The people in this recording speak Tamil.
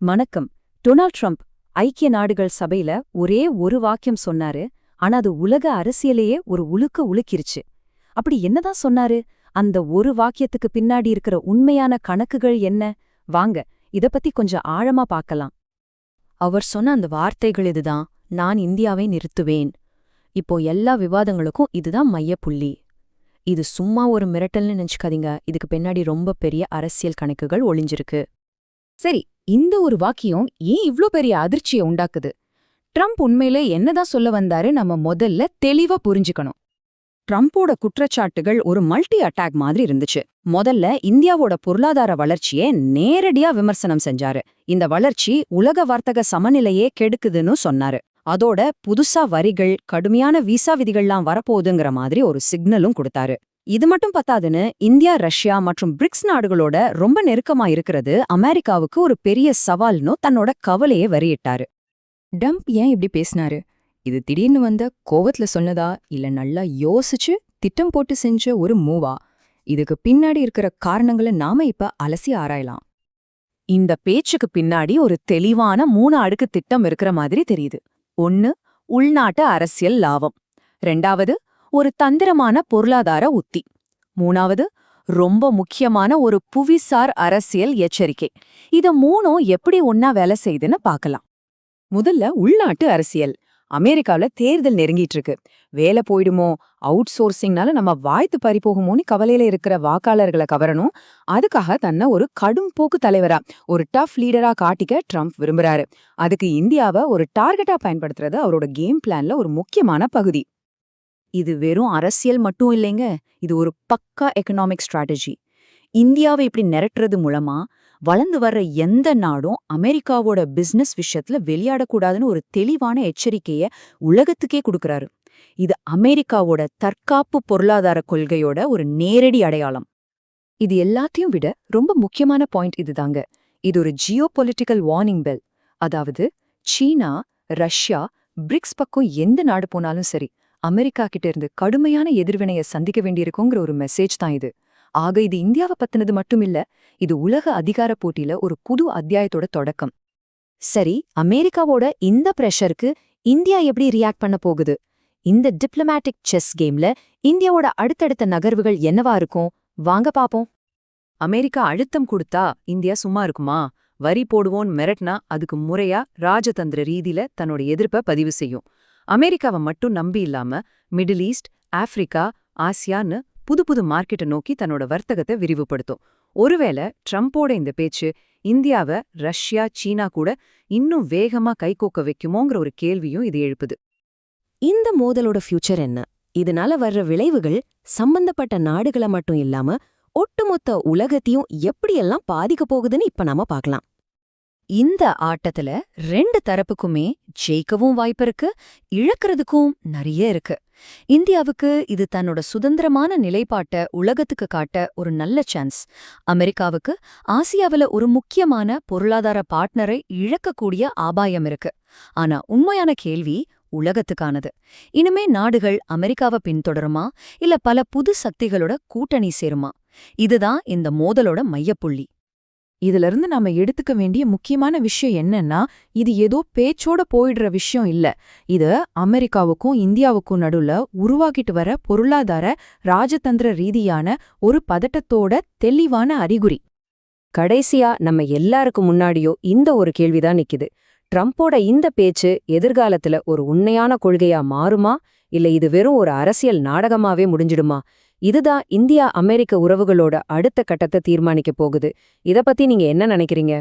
வணக்கம். டொனால்ட் ட்ரம்ப் ஐக்கிய நாடுகள் சபையில ஒரே ஒரு வாக்கியம் சொன்னாரு. ஆனா அது உலக அரசியலையே ஒரு உலுக்கிருச்சு. அப்படி என்னதான் சொன்னாரு? அந்த ஒரு வாக்கியத்துக்கு பின்னாடி இருக்கிற உண்மையான கணக்குகள் என்ன? வாங்க இத பத்தி கொஞ்சம் ஆழமா பார்க்கலாம். அவர் சொன்ன அந்த வார்த்தைகள் இதுதான், நான் இந்தியாவை நிறுத்துவேன். இப்போ எல்லா விவாதங்களுக்கும் இதுதான் மையப்புள்ளி. இது சும்மா ஒரு மிரட்டல்னு நினைச்சுக்காதீங்க, இதுக்கு பின்னாடி ரொம்ப பெரிய அரசியல் கணக்குகள் ஒளிஞ்சிருக்கு. சரி, இந்த ஒரு வாக்கியம் ஏன் இவ்ளோ பெரிய அதிர்ச்சியை உண்டாக்குது? ட்ரம்ப் உண்மையிலே என்னதான் சொல்ல வந்தாரு நம்ம முதல்ல தெளிவா புரிஞ்சுக்கணும். ட்ரம்போட குற்றச்சாட்டுகள் ஒரு மல்டி அட்டாக் மாதிரி இருந்துச்சு. முதல்ல இந்தியாவோட பொருளாதார வளர்ச்சியை நேரடியா விமர்சனம் செஞ்சாரு. இந்த வளர்ச்சி உலக வர்த்தக சமநிலையே கெடுக்குதுன்னு சொன்னாரு. அதோட புதுசா வரிகள், கடுமையான விசா விதிகள்லாம் வரப்போகுதுங்கிற மாதிரி ஒரு சிக்னலும் கொடுத்தாரு. இது மட்டும் பத்தாதுன்னு இந்தியா, ரஷ்யா மற்றும் பிரிக்ஸ் நாடுகளோட ரொம்ப நெருக்கமா இருக்கிறது அமெரிக்காவுக்கு ஒரு பெரிய சவால்னு தன்னோட கவலையை வரியிட்டாரு. ட்ரம்ப் ஏன் இப்படி பேசினாரு? இது திடீர்னு வந்த கோவத்துல சொன்னதா, இல்ல நல்லா யோசிச்சு திட்டம் போட்டு செஞ்ச ஒரு மூவா? இதுக்கு பின்னாடி இருக்கிற காரணங்களை நாம இப்ப அலசி ஆராயலாம். இந்த பேச்சுக்கு பின்னாடி ஒரு தெளிவான 3 அடுக்கு திட்டம் இருக்கிற மாதிரி தெரியுது. 1. உள்நாட்டு அரசியல் லாபம். 2. ஒரு தந்திரமான பொருளாதார உத்தி. 3. ரொம்ப முக்கியமான ஒரு புவிசார் அரசியல் எச்சரிக்கை. இத 3ம் எப்படி ஒன்னா வேலை செய்யுதுன்னு பார்க்கலாம். முதல்ல உள்நாட்டு அரசியல். அமெரிக்காவில தேர்தல் நெருங்கிட்டு இருக்கு. வேலை போயிடுமோ, அவுட் சோர்சிங்னால நம்ம வாய்த்து பறிபோகுமோன்னு கவலையில இருக்கிற வாக்காளர்களை கவரணும். அதுக்காக தன்னை ஒரு கடும் போக்கு தலைவரா, ஒரு டஃப் லீடரா காட்டிக்க ட்ரம்ப் விரும்புறாரு. அதுக்கு இந்தியாவை ஒரு டார்கெட்டா பயன்படுத்துறது அவரோட கேம் பிளான்ல ஒரு முக்கியமான பகுதி. இது வெறும் அரசியல் மட்டும் இல்லைங்க, இது ஒரு பக்கா எக்கனாமிக் ஸ்ட்ராட்டஜி. இந்தியாவை இப்படி நிரட்டுறது மூலமா வளர்ந்து வர்ற எந்த நாடும் அமெரிக்காவோட பிசினஸ் விஷயத்துல வெளியாடக்கூடாதுன்னு ஒரு தெளிவான எச்சரிக்கைய உலகத்துக்கே கொடுக்கறாரு. இது அமெரிக்காவோட தற்காப்பு பொருளாதார கொள்கையோட ஒரு நேரடி அடையாளம். இது எல்லாத்தையும் விட ரொம்ப முக்கியமான பாயிண்ட் இதுதாங்க. இது ஒரு ஜியோபொலிட்டிக்கல் வார்னிங் பெல். அதாவது சீனா, ரஷ்யா, பிரிக்ஸ் பக்கம் எந்த நாடு போனாலும் சரி, அமெரிக்கா கிட்ட இருந்து கடுமையான எதிர்வினையை சந்திக்க வேண்டியிருக்குங்கிற ஒரு மெசேஜ் தான் இது. ஆக இது இந்தியாவை பத்தினது மட்டும் இல்ல, இது உலக அதிகார போட்டியில ஒரு புது அத்தியாயத்தோட தொடக்கம். சரி, அமெரிக்காவோட இந்த பிரஷருக்கு இந்தியா எப்படி ரியாக்ட் பண்ண போகுது? இந்த டிப்ளமேட்டிக் செஸ் கேம்ல இந்தியாவோட அடுத்தடுத்த நகர்வுகள் என்னவா இருக்கும்? வாங்க பாப்போம். அமெரிக்கா அழுத்தம் கொடுத்தா இந்தியா சும்மா இருக்குமா? வரி போடுவோன்னு மிரட்டினா அதுக்கு முறையா ராஜதந்திர ரீதியில தன்னோட எதிர்ப்பை பதிவு செய்யும். அமெரிக்காவை மட்டும் நம்பி இல்லாம மிடில் ஈஸ்ட், ஆப்பிரிக்கா, ஆசியான்னு புது புது மார்க்கெட்டை நோக்கி தன்னோட வர்த்தகத்தை விரிவுபடுத்தும். ஒருவேளை ட்ரம்போட இந்த பேச்சு இந்தியாவை ரஷ்யா, சீனா கூட இன்னும் வேகமா கைகோக்க வைக்குமோங்கிற ஒரு கேள்வியும் இது எழுப்புது. இந்த மோதலோட ஃபியூச்சர் என்ன? இதனால வர்ற விளைவுகள் சம்பந்தப்பட்ட நாடுகளை மட்டும் இல்லாம ஒட்டுமொத்த உலகத்தையும் எப்படியெல்லாம் பாதிக்க போகுதுன்னு இப்ப நாம பார்க்கலாம். இந்த ஆட்டத்துல 2 தரப்புக்குமே ஜெயிக்கவும் வாய்ப்பிருக்கு, இழக்கிறதுக்கும் நிறைய இருக்கு. இந்தியாவுக்கு இது தன்னோட சுதந்திரமான நிலைப்பாட்டை உலகத்துக்கு காட்ட ஒரு நல்ல சான்ஸ். அமெரிக்காவுக்கு ஆசியாவில ஒரு முக்கியமான பொருளாதார பார்ட்னரை இழக்கக்கூடிய ஆபாயம் இருக்கு. ஆனா உண்மையான கேள்வி உலகத்துக்கானது. இனிமே நாடுகள் அமெரிக்காவை பின்தொடருமா, இல்ல பல புது சக்திகளோட கூட்டணி சேருமா? இதுதான் இந்த மோதலோட மையப்புள்ளி. இதுல இருந்து நாம எடுத்துக்க வேண்டிய முக்கியமான விஷயம் என்னன்னா, இது ஏதோ பேச்சோட போயிடுற விஷயம் இல்ல. இது அமெரிக்காவுக்கும் இந்தியாவுக்கும் நடுவுல உருவாக்கிட்டு வர பொருளாதார, ராஜதந்திர ரீதியான ஒரு பதட்டத்தோட தெளிவான அறிகுறி. கடைசியா நம்ம எல்லாருக்கும் முன்னாடியோ இந்த ஒரு கேள்விதான் நிக்குது. ட்ரம்போட இந்த பேச்சு எதிர்காலத்துல ஒரு உண்மையான கொள்கையா மாறுமா, இல்ல இது வெறும் ஒரு அரசியல் நாடகமாவே முடிஞ்சிடுமா? இதுதான் இந்தியா அமெரிக்க உறவுகளோட அடுத்த கட்டத்தை தீர்மானிக்க போகுது. இத பத்தி நீங்க என்ன நினைக்கிறீங்க?